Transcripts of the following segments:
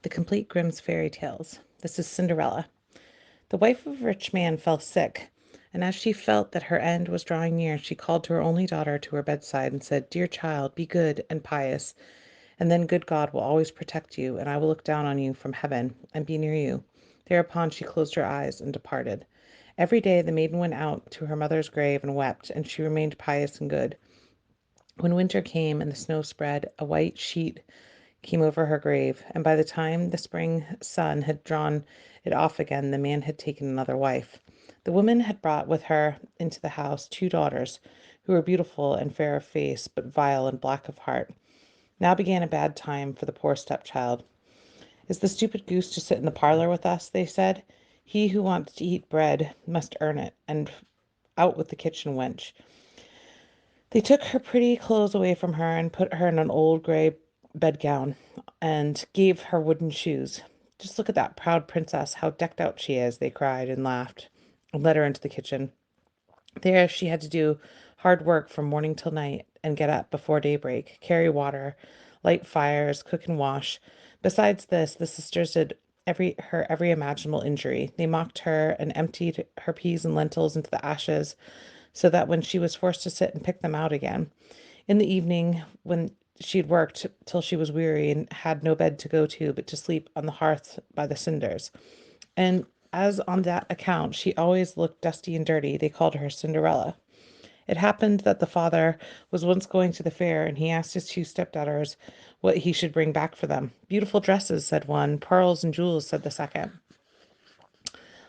The Complete Grimm's Fairy Tales. This is Cinderella. The wife of a rich man fell sick, and as she felt that her end was drawing near, she called to her only daughter to her bedside and said, "Dear child, be good and pious, and then good God will always protect you, and I will look down on you from heaven and be near you." Thereupon she closed her eyes and departed. Every day the maiden went out to her mother's grave and wept, and she remained pious and good. When winter came and the snow spread, a white sheet came over her grave, and by the time the spring sun had drawn it off again, the man had taken another wife. The woman had brought with her into the house two daughters, who were beautiful and fair of face, but vile and black of heart. Now began a bad time for the poor stepchild. "Is the stupid goose to sit in the parlour with us?" they said. "He who wants to eat bread must earn it, and out with the kitchen wench." They took her pretty clothes away from her and put her in an old grey bedgown and gave her wooden shoes. "Just look at that proud princess, how decked out she is," they cried and laughed, and led her into the kitchen. There she had to do hard work from morning till night, and get up before daybreak, carry water, light fires, cook and wash. Besides this, the sisters did every imaginable injury. They mocked her and emptied her peas and lentils into the ashes, so that when she was forced to sit and pick them out again in the evening, when she had worked till she was weary and had no bed to go to but to sleep on the hearth by the cinders, and as on that account she always looked dusty and dirty, they called her Cinderella. It happened that the father was once going to the fair, and he asked his two stepdaughters what he should bring back for them. "Beautiful dresses," said one. "Pearls and jewels," said the second.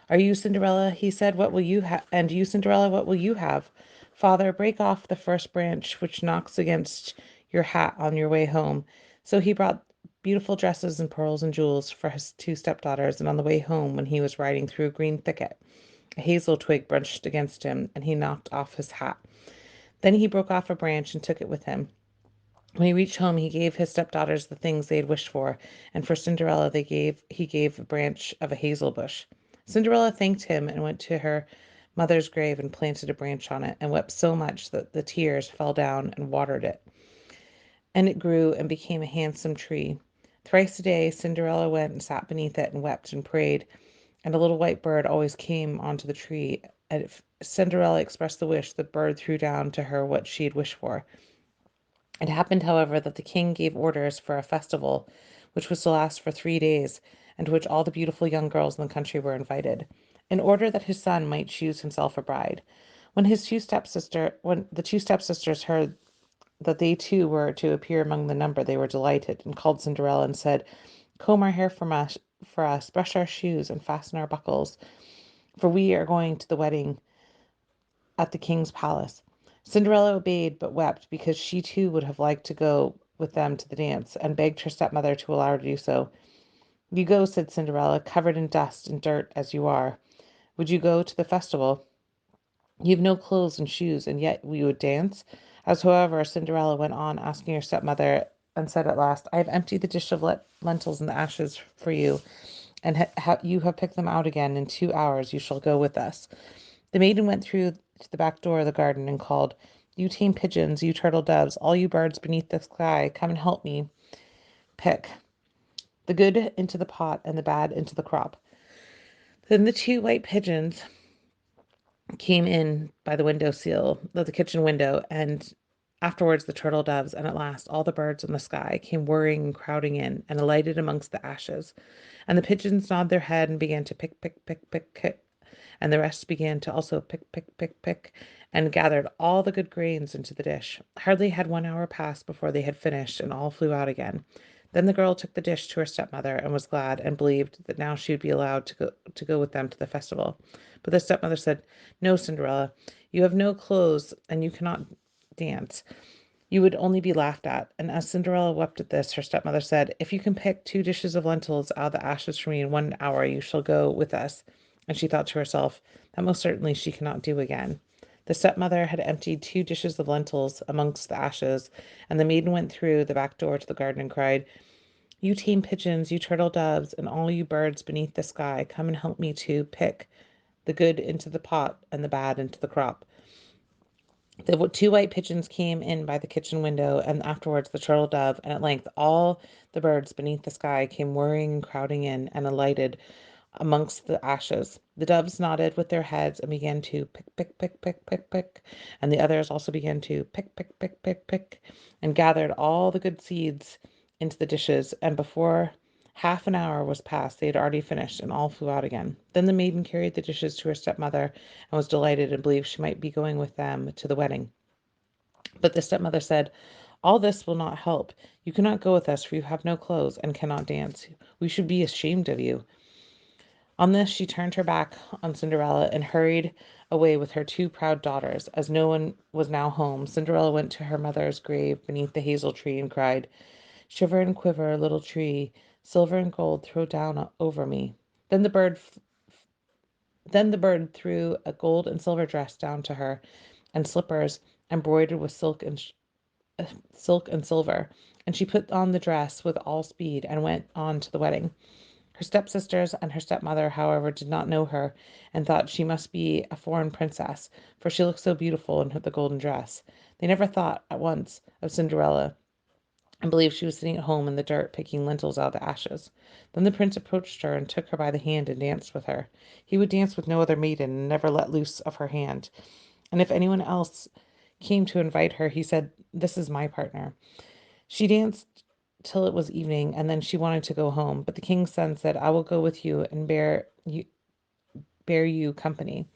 "Are you Cinderella?" he said. "What will you have? And you, Cinderella, what will you have?" "Father, break off the first branch which knocks against your hat on your way home." So he brought beautiful dresses and pearls and jewels for his two stepdaughters, and on the way home, when he was riding through a green thicket, a hazel twig brushed against him, and he knocked off his hat. Then he broke off a branch and took it with him. When he reached home, he gave his stepdaughters the things they had wished for, and for Cinderella he gave a branch of a hazel bush. Cinderella thanked him and went to her mother's grave and planted a branch on it, and wept so much that the tears fell down and watered it, and it grew and became a handsome tree. Thrice a day Cinderella went and sat beneath it and wept and prayed, and a little white bird always came onto the tree, and if Cinderella expressed the wish, the bird threw down to her what she had wished for. It happened, however, that the king gave orders for a festival which was to last for 3 days, and to which all the beautiful young girls in the country were invited, in order that his son might choose himself a bride. When the two stepsisters heard that they too were to appear among the number, they were delighted, and called Cinderella and said, "Comb our hair for us, brush our shoes, and fasten our buckles, for we are going to the wedding at the king's palace." Cinderella obeyed, but wept, because she too would have liked to go with them to the dance, and begged her stepmother to allow her to do so. "You go," said Cinderella, "covered in dust and dirt as you are. Would you go to the festival? You have no clothes and shoes, and yet we would dance." As however Cinderella went on asking her stepmother, and said at last, "I have emptied the dish of lentils in the ashes for you, and you have picked them out again. In 2 hours you shall go with us." The maiden went through to the back door of the garden and called, "You tame pigeons, you turtle doves, all you birds beneath the sky, come and help me pick the good into the pot and the bad into the crop." Then the two white pigeons came in by the window sill of the kitchen window, and afterwards the turtle doves, and at last all the birds in the sky came whirring and crowding in, and alighted amongst the ashes. And the pigeons nodded their head and began to pick, pick, pick, pick, pick, and the rest began to also pick, pick, pick, pick, and gathered all the good grains into the dish. Hardly had 1 hour passed before they had finished, and all flew out again. Then the girl took the dish to her stepmother, and was glad, and believed that now she would be allowed to go with them to the festival. But the stepmother said, "No, Cinderella, you have no clothes, and you cannot dance. You would only be laughed at." And as Cinderella wept at this, her stepmother said, "If you can pick 2 dishes of lentils out of the ashes for me in 1 hour, you shall go with us." And she thought to herself, that most certainly she cannot do again. The stepmother had emptied 2 dishes of lentils amongst the ashes, and the maiden went through the back door to the garden and cried, "You tame pigeons, you turtle doves, and all you birds beneath the sky, come and help me to pick the good into the pot and the bad into the crop." The two white pigeons came in by the kitchen window, and afterwards the turtle dove, and at length all the birds beneath the sky came whirring and crowding in, and alighted amongst the ashes. The doves nodded with their heads and began to pick, pick, pick, pick, pick, pick, and the others also began to pick, pick, pick, pick, pick, and gathered all the good seeds into the dishes, and before half an hour was past, they had already finished, and all flew out again. Then the maiden carried the dishes to her stepmother, and was delighted, and believed she might be going with them to the wedding. But the stepmother said, "All this will not help. You cannot go with us, for you have no clothes, and cannot dance. We should be ashamed of you." On this she turned her back on Cinderella and hurried away with her two proud daughters. As no one was now home, Cinderella went to her mother's grave beneath the hazel tree and cried, "Shiver and quiver, little tree, silver and gold throw down over me." Then the bird then the bird threw a gold and silver dress down to her, and slippers embroidered with silk and silver, and she put on the dress with all speed and went on to the wedding. Her stepsisters and her stepmother, however, did not know her, and thought she must be a foreign princess, for she looked so beautiful in the golden dress. They never thought at once of Cinderella, and believed she was sitting at home in the dirt picking lentils out of the ashes. Then the prince approached her and took her by the hand and danced with her. He would dance with no other maiden, and never let loose of her hand. And if anyone else came to invite her, he said, "This is my partner." She danced till it was evening, and then she wanted to go home. But the king's son said, "I will go with you and bear you company,"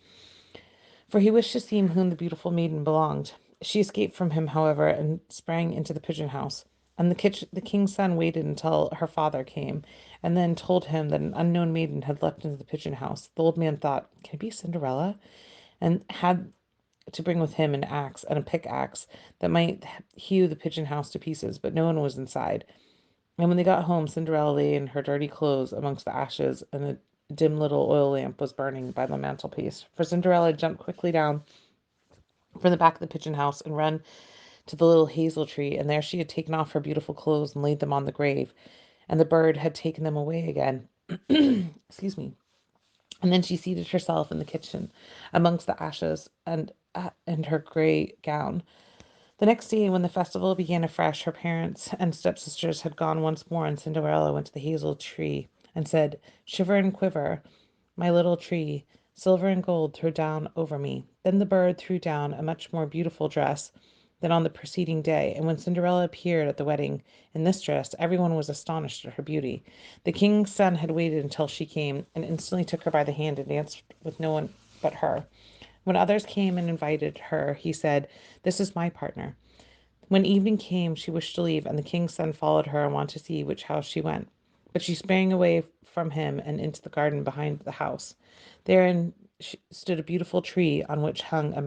for he wished to see whom the beautiful maiden belonged. She escaped from him, however, and sprang into the pigeon house. And the king's son waited until her father came, and then told him that an unknown maiden had leapt into the pigeon house. The old man thought, "Can it be Cinderella?" and had to bring with him an axe and a pickaxe that might hew the pigeon house to pieces, but no one was inside. And when they got home, Cinderella lay in her dirty clothes amongst the ashes, and a dim little oil lamp was burning by the mantelpiece. For Cinderella jumped quickly down from the back of the pigeon house and run to the little hazel tree, and there she had taken off her beautiful clothes and laid them on the grave, and the bird had taken them away again. Excuse me. And then she seated herself in the kitchen amongst the ashes and her gray gown. The next day, when the festival began afresh, her parents and stepsisters had gone once more, and Cinderella went to the hazel tree and said, "Shiver and quiver, my little tree, silver and gold throw down over me." Then the bird threw down a much more beautiful dress than on the preceding day, and when Cinderella appeared at the wedding in this dress, everyone was astonished at her beauty. The king's son had waited until she came, and instantly took her by the hand and danced with no one but her. When others came and invited her, he said, "This is my partner." When evening came, she wished to leave, and the king's son followed her and wanted to see which house she went. But she sprang away from him and into the garden behind the house. Therein stood a beautiful tree on which hung a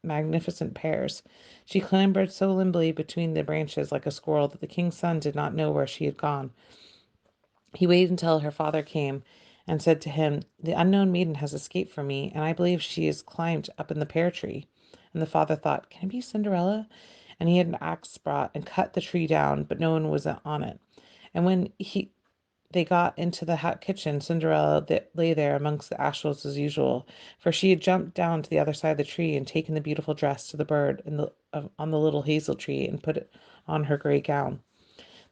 magnificent pears. She clambered so limbly between the branches like a squirrel that the king's son did not know where she had gone. He waited until her father came and said to him, "The unknown maiden has escaped from me, and I believe she has climbed up in the pear tree." And the father thought, "Can it be Cinderella?" And he had an axe brought and cut the tree down, but no one was on it. And when they got into the hot kitchen, Cinderella lay there amongst the ashes as usual, for she had jumped down to the other side of the tree and taken the beautiful dress to the bird on the little hazel tree and put it on her gray gown.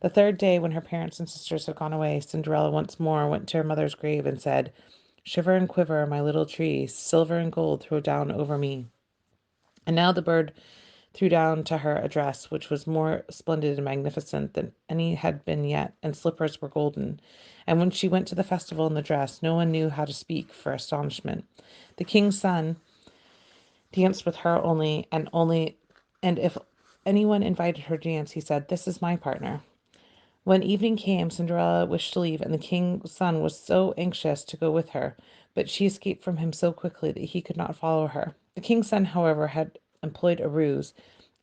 The third day, when her parents and sisters had gone away, Cinderella once more went to her mother's grave and said, "Shiver and quiver, my little tree, silver and gold throw down over me." And now the bird threw down to her a dress which was more splendid and magnificent than any had been yet, and slippers were golden. And when she went to the festival in the dress, no one knew how to speak for astonishment. The king's son danced with her only, and if anyone invited her to dance, he said, "This is my partner." When evening came, Cinderella wished to leave, and the king's son was so anxious to go with her, but she escaped from him so quickly that he could not follow her. The king's son, however, had employed a ruse,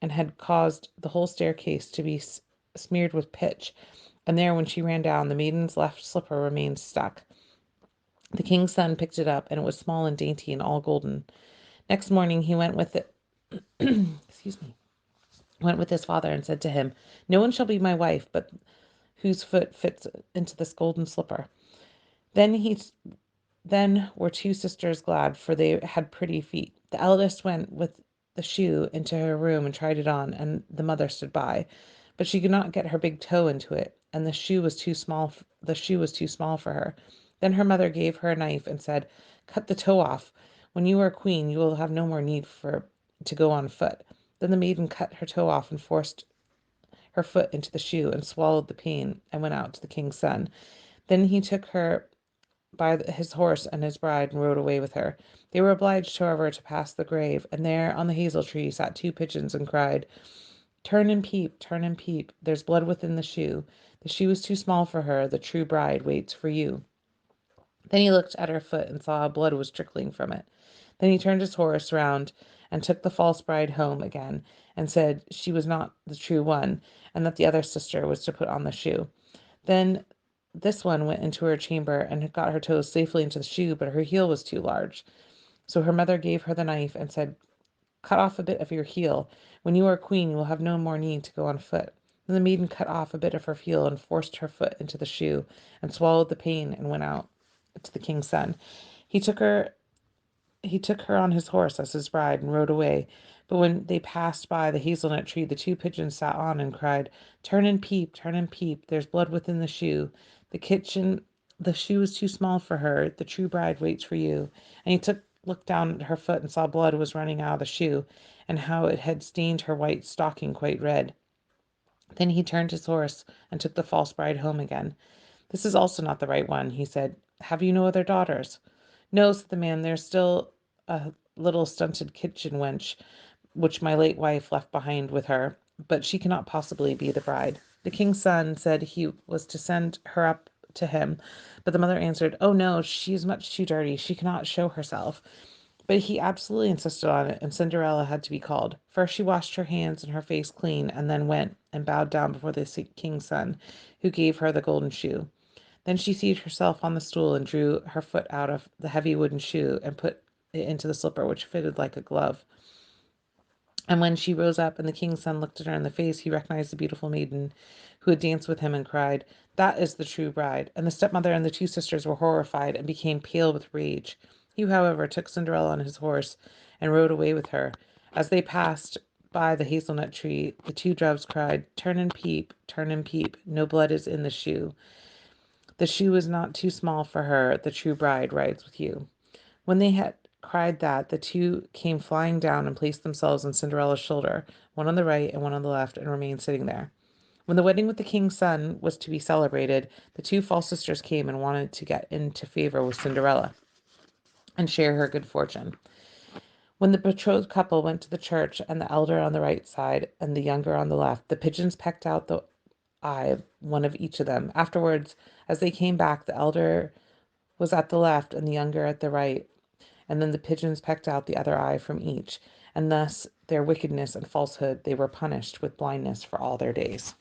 and had caused the whole staircase to be smeared with pitch, and there, when she ran down, the maiden's left slipper remained stuck. The king's son picked it up, and it was small and dainty and all golden. Next morning he went with it excuse me, went with his father and said to him, "No one shall be my wife but whose foot fits into this golden slipper." Then he then were two sisters glad, for they had pretty feet. The eldest went with the shoe into her room and tried it on, and the mother stood by. But she could not get her big toe into it, and the shoe was too small for her. Then her mother gave her a knife and said, "Cut the toe off. When you are queen, you will have no more need for to go on foot." Then the maiden cut her toe off and forced her foot into the shoe and swallowed the pain and went out to the king's son. Then he took her by his horse and his bride and rode away with her. They were obliged, however, to pass the grave, and there on the hazel tree sat two pigeons and cried, turn and peep, there's blood within the shoe. The shoe is too small for her, the true bride waits for you." Then he looked at her foot and saw blood was trickling from it. Then he turned his horse round and took the false bride home again, and said she was not the true one, and that the other sister was to put on the shoe. Then this one went into her chamber and had got her toes safely into the shoe, but her heel was too large. So her mother gave her the knife and said, "Cut off a bit of your heel. When you are queen, you will have no more need to go on foot." Then the maiden cut off a bit of her heel and forced her foot into the shoe and swallowed the pain and went out to the king's son. He took her he took her on his horse as his bride and rode away. But when they passed by the hazelnut tree, the two pigeons sat on and cried, turn and peep, there's blood within the shoe. The shoe is too small for her, the true bride waits for you." And looked down at her foot and saw blood was running out of the shoe, and how it had stained her white stocking quite red. Then he turned his horse and took the false bride home again. "This is also not the right one," he said. "Have you no other daughters?" "No," said the man. "There's still a little stunted kitchen wench, which my late wife left behind with her, but she cannot possibly be the bride." The king's son said he was to send her up to him, but the mother answered, "Oh no, she is much too dirty. She cannot show herself." But he absolutely insisted on it, and Cinderella had to be called. First she washed her hands and her face clean, and then went and bowed down before the king's son, who gave her the golden shoe. Then she seated herself on the stool and drew her foot out of the heavy wooden shoe and put it into the slipper, which fitted like a glove. And when she rose up and the king's son looked at her in the face, he recognized the beautiful maiden who had danced with him and cried, "That is the true bride." And the stepmother and the two sisters were horrified and became pale with rage. He, however, took Cinderella on his horse and rode away with her. As they passed by the hazelnut tree, the two doves cried, turn and peep, no blood is in the shoe. The shoe is not too small for her, the true bride rides with you." When they had cried that, the two came flying down and placed themselves on Cinderella's shoulder, one on the right and one on the left, and remained sitting there. When the wedding with the king's son was to be celebrated, the two false sisters came and wanted to get into favor with Cinderella and share her good fortune. When the betrothed couple went to the church, and the elder on the right side and the younger on the left, the pigeons pecked out the eye, one of each of them. Afterwards, as they came back, the elder was at the left and the younger at the right, and then the pigeons pecked out the other eye from each, and thus their wickedness and falsehood they were punished with blindness for all their days.